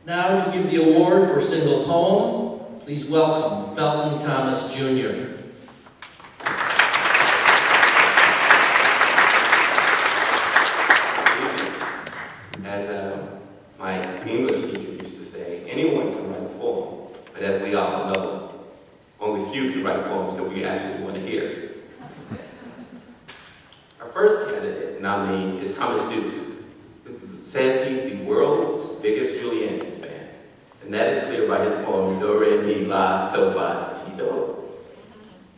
Now to give the award for single poem, please welcome Felton Thomas, Jr. As my English teacher used to say, anyone can write a poem, but as we all know, only few can write poems that we actually want to hear. Our first candidate nominee is Thomas Dukes, who says he's the world's biggest Julian's fan, and that is clear by his poem, Do, Re, Mi, La, So, Fa, Ti, Do.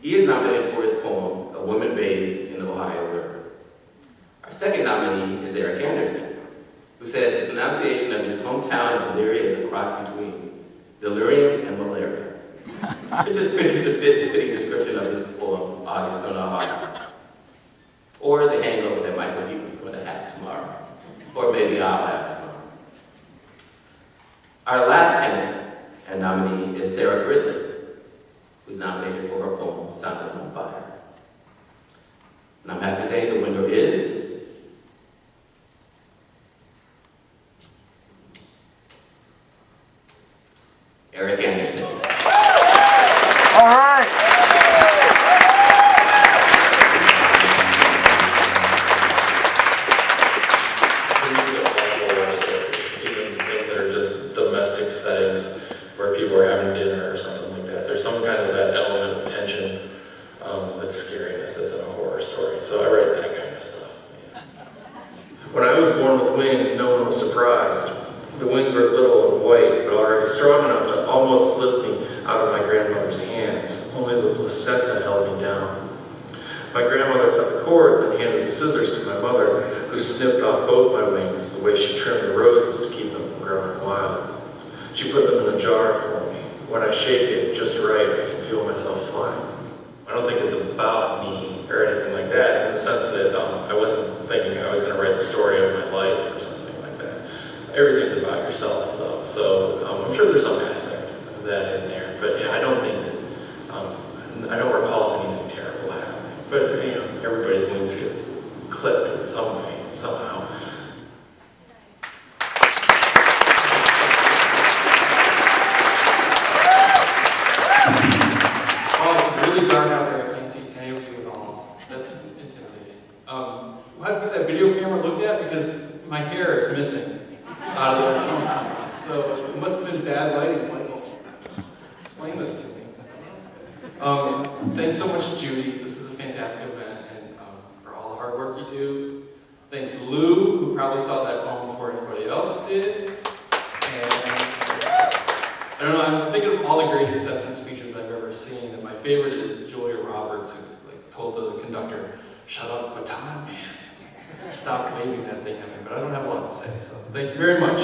He is nominated for his poem, A Woman Bathes in the Ohio River. Our second nominee is Eric Anderson, who says the pronunciation of his hometown of Elyria is a cross between delirium and malaria, which is pretty fitting description of his poem, August on Ohio. Or the hangover that Michael Heaton is going to have tomorrow. Or maybe I'll have tomorrow. Our last candidate and nominee is Sarah Gridley, who's nominated for her poem, Sonnet on Fire. And I'm happy to say the winner is Eric Anderson. All right. Even things that are just domestic settings where people are having dinner or something like that. There's some kind of that element of tension that's scariness that's in a horror story. So I write that kind of stuff. Yeah. When I was born with wings, no one was surprised. The wings were little and white, but already strong enough to almost lift me out of my grandmother's hands. Only the placenta held me down. My grandmother cut the cord, then handed the scissors to my mother, who snipped off both my wings the way she trimmed the roses to keep them from growing wild. She put them in a jar for me. When I shake it just right, I can feel myself flying. I don't think it's about me or anything like that, in the sense that I wasn't thinking I was going to write the story of my life or something like that. Everything's about yourself, though, so I'm sure there's some aspect of that in there. But yeah, I don't think that, I don't recall anything terrible happening. But, you know, everybody's wings gets clipped in some way, somehow. Oh, it's really dark out there. I can't see any of you at all. That's intimidating. We'll have to get that video camera looked at because my hair is missing out of there somehow. So it must have been bad lighting. Michael, explain this to me. Thanks so much, Judy. This is a fantastic event, and for all the hard work you do. Thanks, Lou, who probably saw that poem before anybody else did. And I don't know. I'm thinking of all the great acceptance speeches I've ever seen, and my favorite is Julia Roberts, who told the conductor, "Shut up, baton man. Stop waving that thing at me." But I don't have a lot to say, so thank you very much.